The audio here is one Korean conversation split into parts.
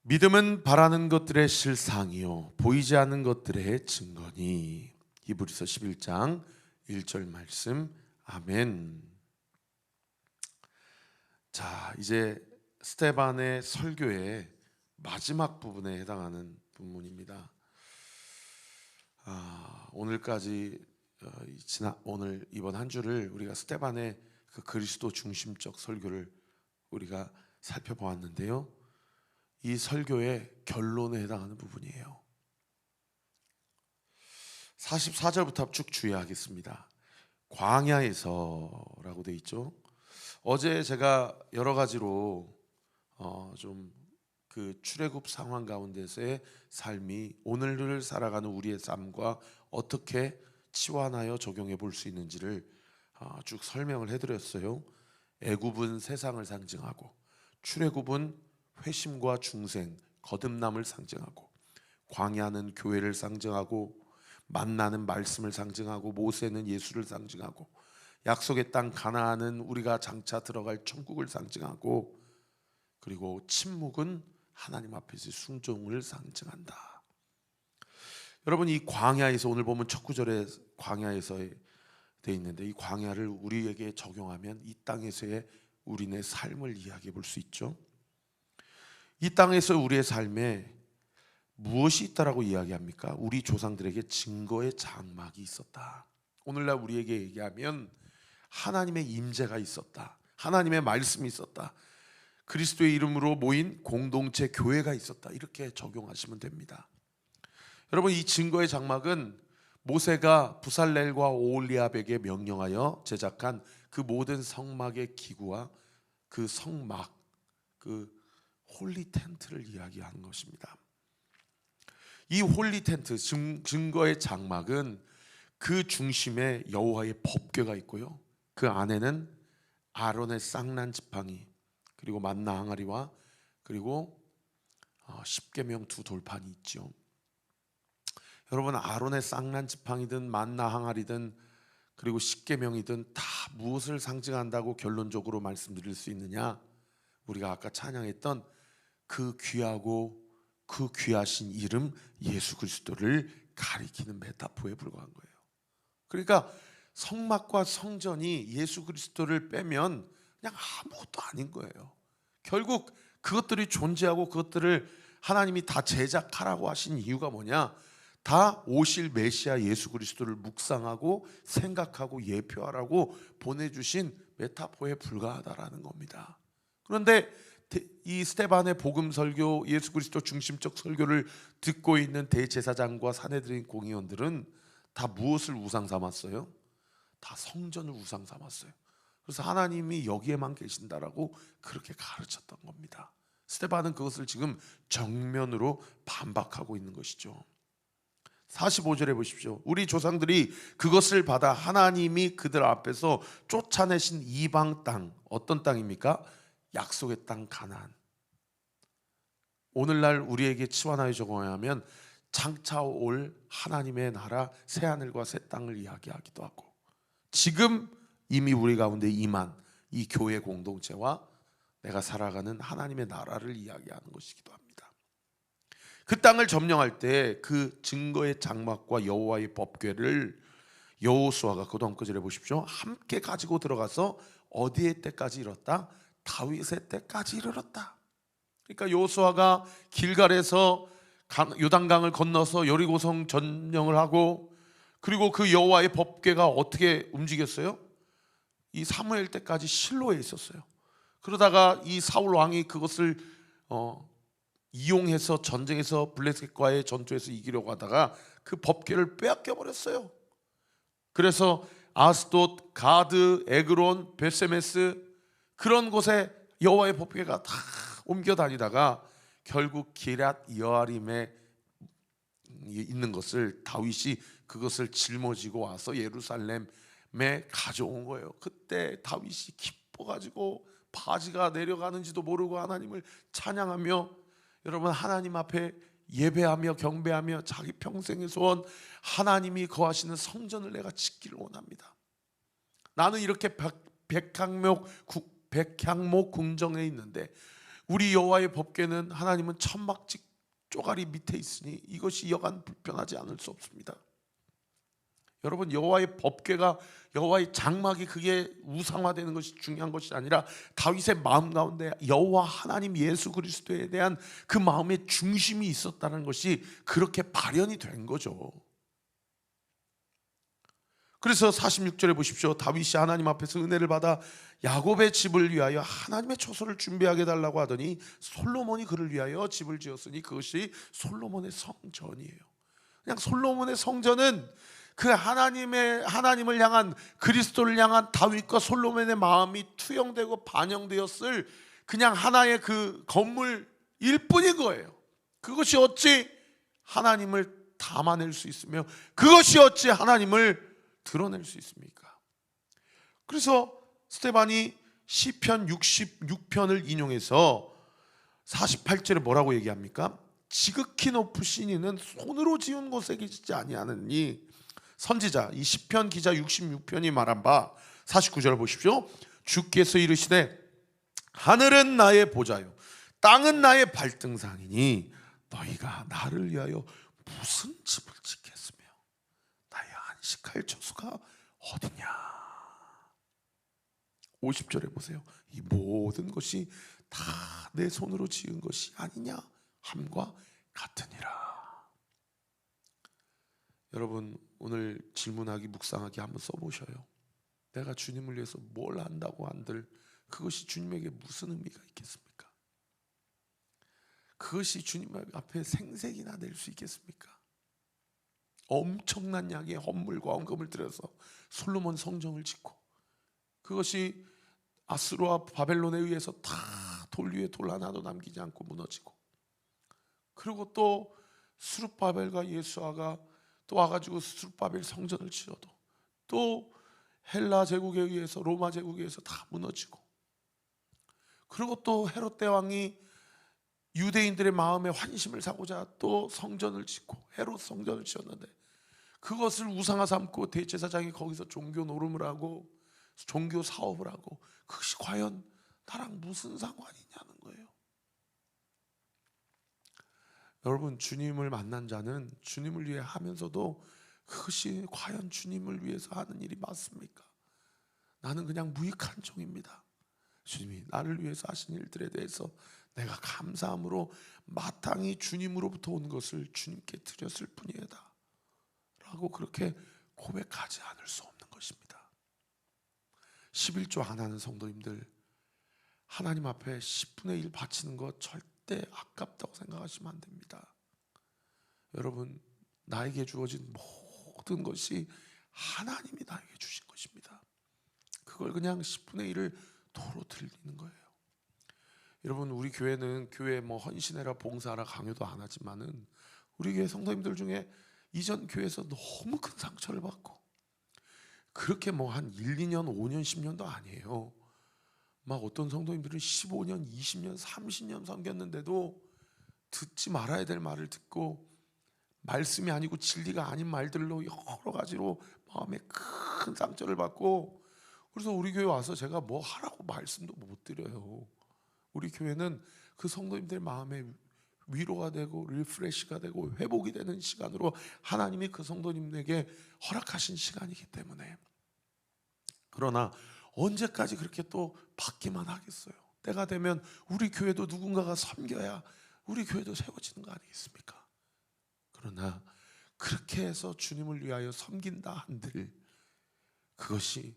믿음은 바라는 것들의 실상이요 보이지 않는 것들의 증거니. 히브리서 11장 1절 말씀. 아멘. 자, 이제 스데반의 설교의 마지막 부분에 해당하는 본문입니다. 오늘까지 오늘 이번 한 주를 우리가 스데반의 그 그리스도 중심적 설교를 우리가 살펴보았는데요. 이 설교의 결론에 해당하는 부분이에요. 44절부터 쭉 주의하겠습니다. 광야에서라고 되어 있죠. 어제 제가 여러 가지로 좀 그 출애굽 상황 가운데서의 삶이 오늘을 살아가는 우리의 삶과 어떻게 치환하여 적용해 볼 수 있는지를 쭉 설명을 해드렸어요. 애굽은 세상을 상징하고, 출애굽은 회심과 중생, 거듭남을 상징하고, 광야는 교회를 상징하고, 만나는 말씀을 상징하고, 모세는 예수를 상징하고, 약속의 땅 가나안은 우리가 장차 들어갈 천국을 상징하고, 그리고 침묵은 하나님 앞에서 순종을 상징한다. 여러분, 이 광야에서 오늘 보면 첫 구절에 광야에서 돼 있는데, 이 광야를 우리에게 적용하면 이 땅에서의 우리네 삶을 이야기해 볼 수 있죠. 이 땅에서 우리의 삶에 무엇이 있다라고 이야기합니까? 우리 조상들에게 증거의 장막이 있었다. 오늘날 우리에게 얘기하면 하나님의 임재가 있었다. 하나님의 말씀이 있었다. 그리스도의 이름으로 모인 공동체 교회가 있었다. 이렇게 적용하시면 됩니다. 여러분, 이 증거의 장막은 모세가 부살렐과 오홀리압에게 명령하여 제작한 그 모든 성막의 기구와 그 성막, 그 홀리 텐트를 이야기하는 것입니다. 이 홀리 텐트, 증거의 장막은 그 중심에 여호와의 법궤가 있고요, 그 안에는 아론의 쌍난 지팡이, 그리고 만나 항아리와 그리고 십계명 두 돌판이 있죠. 여러분, 아론의 쌍난 지팡이든 만나 항아리든 그리고 십계명이든 다 무엇을 상징한다고 결론적으로 말씀드릴 수 있느냐? 우리가 아까 찬양했던 그 귀하고 그 귀하신 이름 예수 그리스도를 가리키는 메타포에 불과한 거예요. 그러니까 성막과 성전이 예수 그리스도를 빼면 그냥 아무것도 아닌 거예요. 결국 그것들이 존재하고 그것들을 하나님이 다 제작하라고 하신 이유가 뭐냐? 다 오실 메시아 예수 그리스도를 묵상하고 생각하고 예표하라고 보내주신 메타포에 불과하다라는 겁니다. 그런데 이 스데반의 복음 설교, 예수 그리스도 중심적 설교를 듣고 있는 대제사장과 산헤드린 공의원들은 다 무엇을 우상 삼았어요? 다 성전을 우상 삼았어요. 그래서 하나님이 여기에만 계신다라고 그렇게 가르쳤던 겁니다. 스데반은 그것을 지금 정면으로 반박하고 있는 것이죠. 45절에 보십시오. 우리 조상들이 그것을 받아 하나님이 그들 앞에서 쫓아내신 이방 땅, 어떤 땅입니까? 약속의 땅 가나안. 오늘날 우리에게 치환하여 적용하면 장차 올 하나님의 나라 새하늘과 새 땅을 이야기하기도 하고, 지금 이미 우리 가운데 임한 이 교회 공동체와 내가 살아가는 하나님의 나라를 이야기하는 것이기도 합니다. 그 땅을 점령할 때 그 증거의 장막과 여호와의 법궤를 여호수아가 그다음 구절에 보십시오. 함께 가지고 들어가서 어디의 때까지 이뤘다? 다윗의 때까지 이르렀다. 그러니까 여호수아가 길갈에서 요단강을 건너서 여리고성 점령을 하고, 그리고 그 여호와의 법궤가 어떻게 움직였어요? 이 사무엘 때까지 실로에 있었어요. 그러다가 이 사울 왕이 그것을 이용해서 전쟁에서 블레셋과의 전투에서 이기려고 하다가 그 법궤를 빼앗겨 버렸어요. 그래서 아스돗, 가드, 에그론, 베세메스 그런 곳에 여호와의 법궤가 다 옮겨 다니다가 결국 기럇 여아림에 있는 것을 다윗이 그것을 짊어지고 와서 예루살렘에 가져온 거예요. 그때 다윗이 기뻐가지고 바지가 내려가는지도 모르고 하나님을 찬양하며, 여러분, 하나님 앞에 예배하며 경배하며 자기 평생의 소원, 하나님이 거하시는 성전을 내가 짓기를 원합니다. 나는 이렇게 백향목 궁정에 있는데 우리 여호와의 법궤는 하나님은 천막직 쪼가리 밑에 있으니 이것이 여간 불편하지 않을 수 없습니다. 여러분, 여호와의 법궤가, 여호와의 장막이 그게 우상화되는 것이 중요한 것이 아니라 다윗의 마음 가운데 여호와 하나님 예수 그리스도에 대한 그 마음의 중심이 있었다는 것이 그렇게 발현이 된 거죠. 그래서 46절에 보십시오. 다윗이 하나님 앞에서 은혜를 받아 야곱의 집을 위하여 하나님의 처소를 준비하게 해달라고 하더니 솔로몬이 그를 위하여 집을 지었으니 그것이 솔로몬의 성전이에요. 그냥 솔로몬의 성전은 그 하나님을 향한, 그리스도를 향한 다윗과 솔로몬의 마음이 투영되고 반영되었을 그냥 하나의 그 건물일 뿐인 거예요. 그것이 어찌 하나님을 담아낼 수 있으며 그것이 어찌 하나님을 드러낼 수 있습니까? 그래서 스데반이 시편 66편을 인용해서 48절에 뭐라고 얘기합니까? 지극히 높으신 이는 손으로 지은 곳에 계시지 아니하느니. 선지자 이 시편 기자 66편이 말한 바 49절 보십시오. 주께서 이르시되 하늘은 나의 보좌요 땅은 나의 발등상이니 너희가 나를 위하여 무슨 집을 짓겠으며 나의 안식할 처소가 어디냐. 50절에 보세요. 이 모든 것이 다 내 손으로 지은 것이 아니냐 함과 같으니라. 여러분, 오늘 질문하기 묵상하기 한번 써보셔요. 내가 주님을 위해서 뭘 한다고 한들 그것이 주님에게 무슨 의미가 있겠습니까? 그것이 주님 앞에 생색이나 낼 수 있겠습니까? 엄청난 양의 헌물과 헌금을 들여서 솔로몬 성전을 짓고 그것이 아수르와 바벨론에 의해서 다 돌 위에 돌 하나도 남기지 않고 무너지고, 그리고 또 수룹바벨과 예수아가 또 와가지고 수룹바벨 성전을 지어도 또 헬라 제국에 의해서, 로마 제국에 의해서 다 무너지고, 그리고 또 헤롯 대왕이 유대인들의 마음에 환심을 사고자 또 성전을 짓고 헤롯 성전을 지었는데 그것을 우상화 삼고 대제사장이 거기서 종교 노름을 하고 종교 사업을 하고 그것이 과연 나랑 무슨 상관이냐는 거예요. 여러분, 주님을 만난 자는 주님을 위해 하면서도 그것이 과연 주님을 위해서 하는 일이 맞습니까? 나는 그냥 무익한 종입니다. 주님이 나를 위해서 하신 일들에 대해서 내가 감사함으로 마땅히 주님으로부터 온 것을 주님께 드렸을 뿐이다 라고 그렇게 고백하지 않을 수 없는 것입니다. 11조 안 하는 성도님들, 하나님 앞에 10분의 1 바치는 것 절대 아깝다고 생각하시면 안 됩니다. 여러분, 나에게 주어진 모든 것이 하나님이 나에게 주신 것입니다. 그걸 그냥 10분의 1을 도로 드리는 거예요. 여러분, 우리 교회는 교회 헌신해라 봉사하라 강요도 안 하지만은 우리 교회 성도님들 중에 이전 교회에서 너무 큰 상처를 받고 그렇게 한 1, 2년, 5년, 10년도 아니에요. 막 어떤 성도님들은 15년, 20년, 30년 섬겼는데도 듣지 말아야 될 말을 듣고 말씀이 아니고 진리가 아닌 말들로 여러 가지로 마음에 큰 상처를 받고, 그래서 우리 교회 와서 제가 뭐 하라고 말씀도 못 드려요. 우리 교회는 그 성도님들 마음에 위로가 되고 리프레시가 되고 회복이 되는 시간으로 하나님이 그 성도님에게 허락하신 시간이기 때문에. 그러나 언제까지 그렇게 또 받기만 하겠어요? 때가 되면 우리 교회도 누군가가 섬겨야 우리 교회도 세워지는 거 아니겠습니까? 그러나 그렇게 해서 주님을 위하여 섬긴다 한들 그것이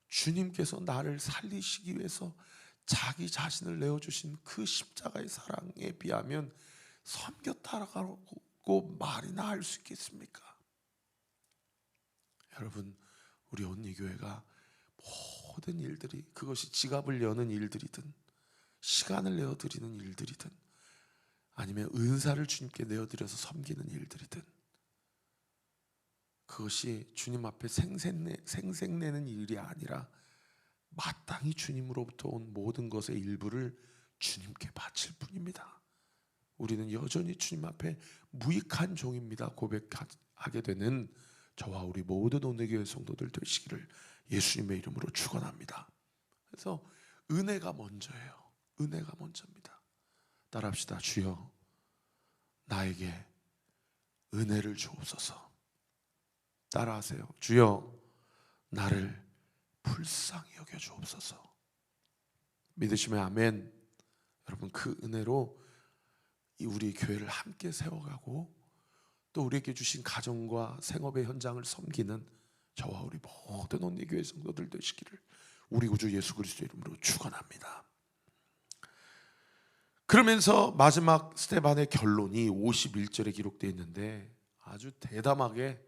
주님께서 나를 살리시기 위해서 자기 자신을 내어주신 그 십자가의 사랑에 비하면 섬겼다라고 말이나 할 수 있겠습니까? 여러분, 우리 언니교회가 모든 일들이, 그것이 지갑을 여는 일들이든 시간을 내어드리는 일들이든 아니면 은사를 주님께 내어드려서 섬기는 일들이든 그것이 주님 앞에 생색내는 일이 아니라 마땅히 주님으로부터 온 모든 것의 일부를 주님께 바칠 뿐입니다. 우리는 여전히 주님 앞에 무익한 종입니다 고백하게 되는 저와 우리 모든 온누리교회 성도들 되시기를 예수님의 이름으로 축원합니다. 그래서 은혜가 먼저예요. 은혜가 먼저입니다. 따라합시다. 주여, 나에게 은혜를 주옵소서. 따라하세요. 주여, 나를 불쌍히 여겨 주옵소서. 믿으시면 아멘. 여러분, 그 은혜로 우리 교회를 함께 세워가고 또 우리에게 주신 가정과 생업의 현장을 섬기는 저와 우리 모든 온리교회 성도들 되시기를 우리 구주 예수 그리스도의 이름으로 축원합니다. 그러면서 마지막 스데반의 결론이 51절에 기록되어 있는데 아주 대담하게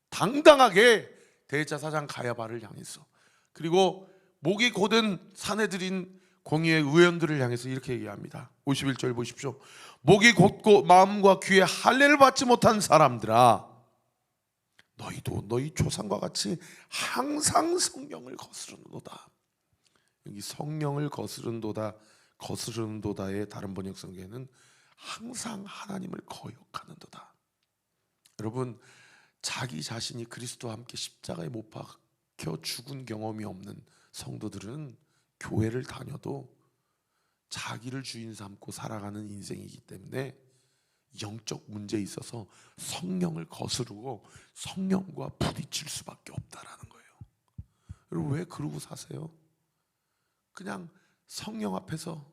당당하게 대제사장 가야바를 향해서, 그리고 목이 곧은 사내들인 공의회 의원들을 향해서 이렇게 얘기합니다. 51절 보십시오. 목이 곧고 마음과 귀에 할례를 받지 못한 사람들아, 너희도 너희 조상과 같이 항상 성령을 거스르는도다. 여기 성령을 거스르는도다의 다른 번역 성경에는 항상 하나님을 거역하는도다. 여러분, 자기 자신이 그리스도와 함께 십자가에 못 박혀 죽은 경험이 없는 성도들은 교회를 다녀도 자기를 주인 삼고 살아가는 인생이기 때문에 영적 문제에 있어서 성령을 거스르고 성령과 부딪힐 수밖에 없다라는 거예요. 여러분, 왜 그러고 사세요? 그냥 성령 앞에서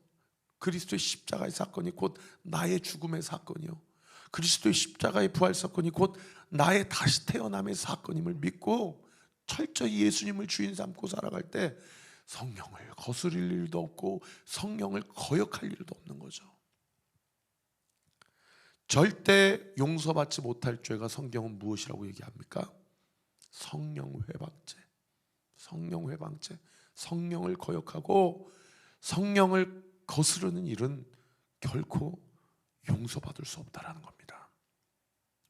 그리스도의 십자가의 사건이 곧 나의 죽음의 사건이요, 그리스도의 십자가의 부활 사건이 곧 나의 다시 태어남의 사건임을 믿고 철저히 예수님을 주인 삼고 살아갈 때 성령을 거스릴 일도 없고 성령을 거역할 일도 없는 거죠. 절대 용서받지 못할 죄가 성경은 무엇이라고 얘기합니까? 성령 회방죄. 성령 회방죄. 성령을 거역하고 성령을 거스르는 일은 결코 용서받을 수 없다라는 겁니다.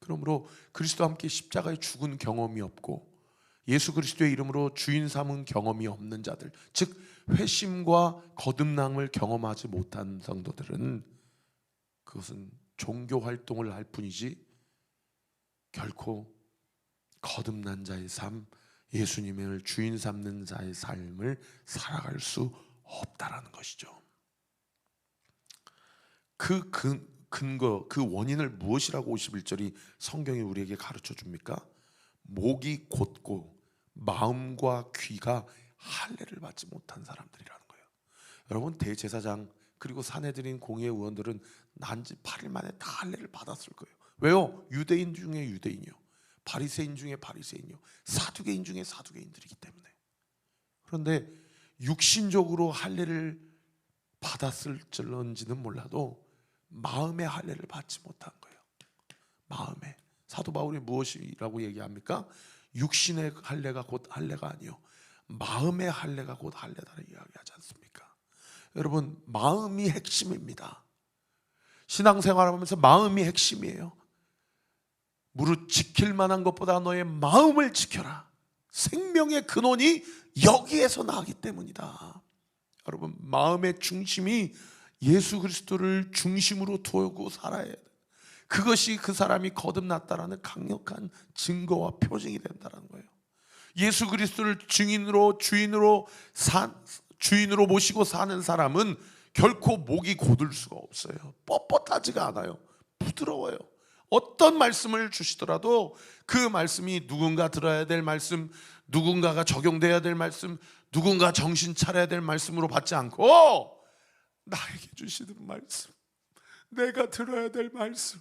그러므로 그리스도와 함께 십자가에 죽은 경험이 없고 예수 그리스도의 이름으로 주인 삼은 경험이 없는 자들, 즉 회심과 거듭남을 경험하지 못한 성도들은 그것은 종교 활동을 할 뿐이지 결코 거듭난 자의 삶, 예수님을 주인 삼는 자의 삶을 살아갈 수 없다라는 것이죠. 그 근거, 그 원인을 무엇이라고 51절이 성경이 우리에게 가르쳐 줍니까? 목이 곧고 마음과 귀가 할례를 받지 못한 사람들이라는 거예요. 여러분, 대제사장 그리고 사내들인 공의회 의원들은 난지 8일 만에 다 할례를 받았을 거예요. 왜요? 유대인 중에 유대인이요, 바리새인 중에 바리새인이요, 사두개인 중에 사두개인들이기 때문에. 그런데 육신적으로 할례를 받았을지는 몰라도 마음의 할례를 받지 못한 거예요. 마음에. 사도 바울이 무엇이라고 얘기합니까? 육신의 할례가 곧 할례가 아니요, 마음의 할례가 곧 할례다라고 이야기하지 않습니까? 여러분, 마음이 핵심입니다. 신앙생활하면서 마음이 핵심이에요. 무릇 지킬 만한 것보다 너의 마음을 지켜라. 생명의 근원이 여기에서 나기 때문이다. 여러분, 마음의 중심이 예수 그리스도를 중심으로 두고 살아야 돼요. 그것이 그 사람이 거듭났다라는 강력한 증거와 표징이 된다는 거예요. 예수 그리스도를 주인으로 모시고 사는 사람은 결코 목이 곧을 수가 없어요. 뻣뻣하지가 않아요. 부드러워요. 어떤 말씀을 주시더라도 그 말씀이 누군가 들어야 될 말씀, 누군가가 적용돼야 될 말씀, 누군가 정신 차려야 될 말씀으로 받지 않고 나에게 주시는 말씀, 내가 들어야 될 말씀,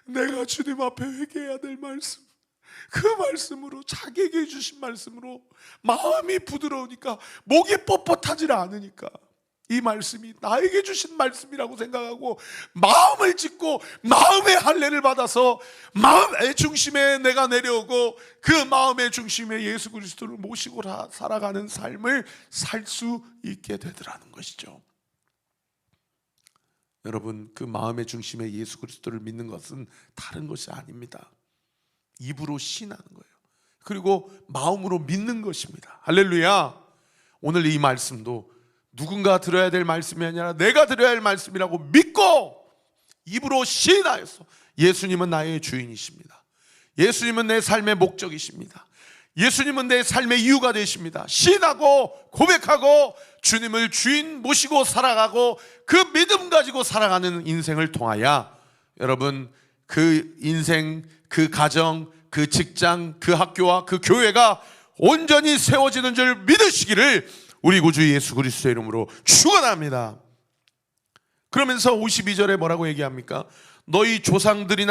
내가 주님 앞에 회개해야 될 말씀, 그 말씀으로, 자기에게 주신 말씀으로 마음이 부드러우니까, 목이 뻣뻣하지 않으니까 이 말씀이 나에게 주신 말씀이라고 생각하고 마음을 짓고 마음의 할례를 받아서 마음의 중심에 내가 내려오고 그 마음의 중심에 예수 그리스도를 모시고 살아가는 삶을 살 수 있게 되더라는 것이죠. 여러분, 그 마음의 중심에 예수 그리스도를 믿는 것은 다른 것이 아닙니다. 입으로 신하는 거예요. 그리고 마음으로 믿는 것입니다. 할렐루야. 오늘 이 말씀도 누군가 들어야 될 말씀이 아니라 내가 들어야 할 말씀이라고 믿고 입으로 시인하여서 예수님은 나의 주인이십니다. 예수님은 내 삶의 목적이십니다. 예수님은 내 삶의 이유가 되십니다. 시인하고 고백하고 주님을 주인 모시고 살아가고 그 믿음 가지고 살아가는 인생을 통하여 여러분 그 인생, 그 가정, 그 직장, 그 학교와 그 교회가 온전히 세워지는 줄 믿으시기를 우리 구주 예수 그리스도의 이름으로 축원합니다. 그러면서 52절에 뭐라고 얘기합니까? 너희 조상들이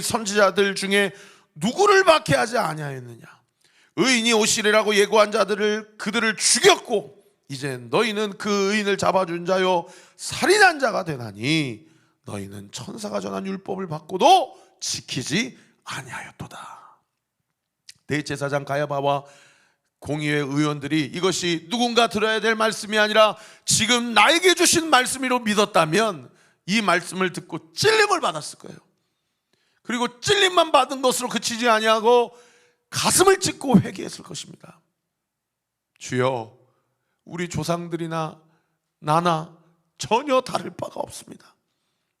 선지자들 중에 누구를 박해하지 아니하였느냐? 의인이 오시리라고 예고한 그들을 죽였고 이제 너희는 그 의인을 잡아준 자요 살인한 자가 되나니 너희는 천사가 전한 율법을 받고도 지키지 아니하였도다. 대제사장 가야바와 공의회 의원들이 이것이 누군가 들어야 될 말씀이 아니라 지금 나에게 주신 말씀이로 믿었다면 이 말씀을 듣고 찔림을 받았을 거예요. 그리고 찔림만 받은 것으로 그치지 아니하고 가슴을 찢고 회개했을 것입니다. 주여, 우리 조상들이나 나나 전혀 다를 바가 없습니다.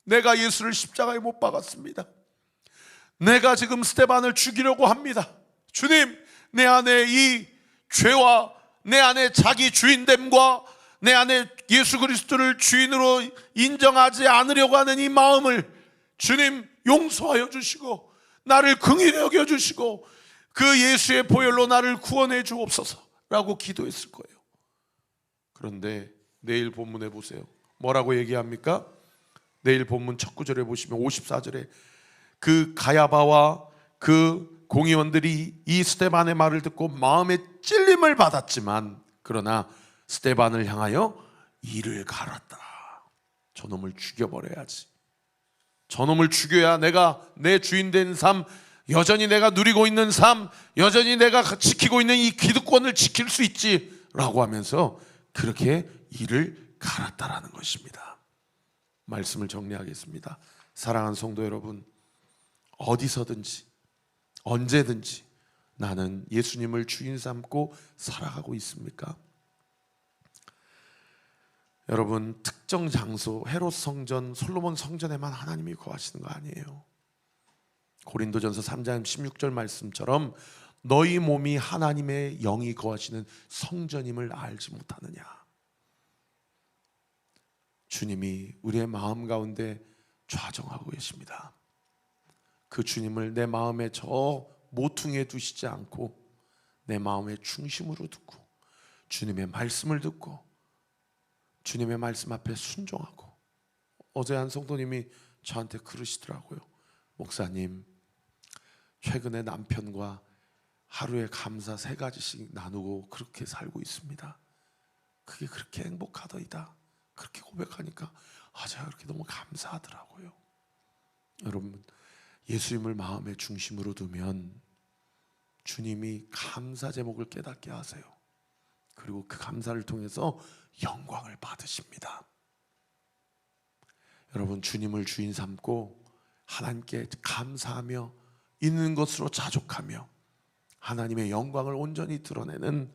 내가 예수를 십자가에 못 박았습니다. 내가 지금 스데반을 죽이려고 합니다. 주님, 내 안에 이 죄와 내 안에 자기 주인됨과 내 안에 예수 그리스도를 주인으로 인정하지 않으려고 하는 이 마음을 주님 용서하여 주시고 나를 긍휼히 여겨 주시고 그 예수의 보혈로 나를 구원해 주옵소서라고 기도했을 거예요. 그런데 내일 본문에 보세요. 뭐라고 얘기합니까? 내일 본문 첫 구절에 보시면 54절에 그 가야바와 그 공의원들이 이 스데반의 말을 듣고 마음에 찔림을 받았지만 그러나 스데반을 향하여 이를 갈았다. 저놈을 죽여버려야지. 저놈을 죽여야 내가 내 주인된 삶, 여전히 내가 누리고 있는 삶, 여전히 내가 지키고 있는 이 기득권을 지킬 수 있지 라고 하면서 그렇게 이를 갈았다라는 것입니다. 말씀을 정리하겠습니다. 사랑하는 성도 여러분, 어디서든지 언제든지 나는 예수님을 주인 삼고 살아가고 있습니까? 여러분, 특정 장소, 헤롯 성전, 솔로몬 성전에만 하나님이 거하시는 거 아니에요. 고린도전서 3장 16절 말씀처럼 너희 몸이 하나님의 영이 거하시는 성전임을 알지 못하느냐. 주님이 우리의 마음 가운데 좌정하고 계십니다. 그 주님을 내 마음의 저 모퉁이에 두시지 않고 내 마음의 중심으로 두고 주님의 말씀을 듣고 주님의 말씀 앞에 순종하고. 어제 한 성도님이 저한테 그러시더라고요. 목사님, 최근에 남편과 하루에 감사 3가지씩 나누고 그렇게 살고 있습니다. 그게 그렇게 행복하더이다. 그렇게 고백하니까 제가 그렇게 너무 감사하더라고요. 여러분, 예수님을 마음의 중심으로 두면 주님이 감사 제목을 깨닫게 하세요. 그리고 그 감사를 통해서 영광을 받으십니다. 여러분, 주님을 주인 삼고 하나님께 감사하며 있는 것으로 자족하며 하나님의 영광을 온전히 드러내는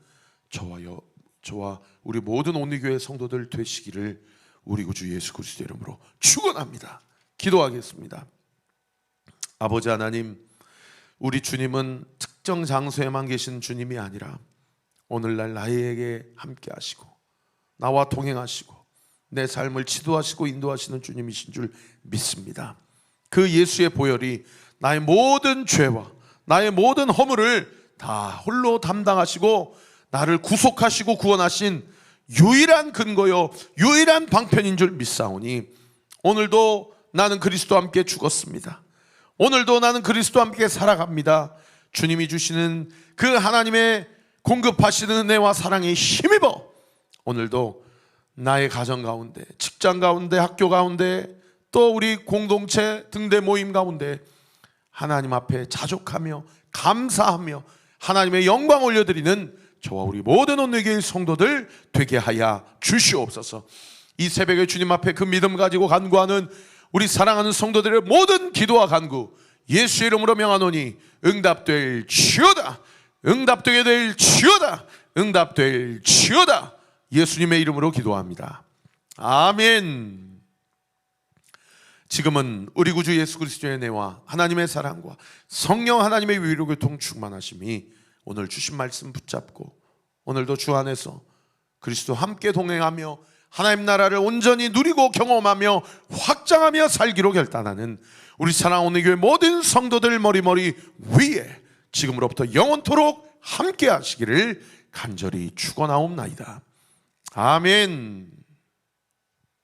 저와 우리 모든 온리교회 성도들 되시기를 우리 구주 예수 그리스도 이름으로 축원합니다. 기도하겠습니다. 아버지 하나님, 우리 주님은 특정 장소에만 계신 주님이 아니라 오늘날 나에게 함께 하시고 나와 동행하시고 내 삶을 지도하시고 인도하시는 주님이신 줄 믿습니다. 그 예수의 보혈이 나의 모든 죄와 나의 모든 허물을 다 홀로 담당하시고 나를 구속하시고 구원하신 유일한 근거요 유일한 방편인 줄 믿사오니 오늘도 나는 그리스도와 함께 죽었습니다. 오늘도 나는 그리스도와 함께 살아갑니다. 주님이 주시는 그 하나님의 공급하시는 은혜와 사랑에 힘입어 오늘도 나의 가정 가운데, 직장 가운데, 학교 가운데, 또 우리 공동체 등대 모임 가운데 하나님 앞에 자족하며 감사하며 하나님의 영광 올려드리는 저와 우리 모든 온누리교회 성도들 되게 하여 주시옵소서. 이 새벽에 주님 앞에 그 믿음 가지고 간구하는 우리 사랑하는 성도들의 모든 기도와 간구 예수의 이름으로 명하노니 응답될 지어다. 응답되게 될 지어다. 응답될 지어다. 예수님의 이름으로 기도합니다. 아멘. 지금은 우리 구주 예수 그리스도의 은혜와 하나님의 사랑과 성령 하나님의 위로 교통 충만하심이 오늘 주신 말씀 붙잡고 오늘도 주 안에서 그리스도와 함께 동행하며 하나님 나라를 온전히 누리고 경험하며 확장하며 살기로 결단하는 우리 사랑하는 오늘 교회 모든 성도들 머리머리 위에 지금으로부터 영원토록 함께 하시기를 간절히 축원하옵나이다. 아멘.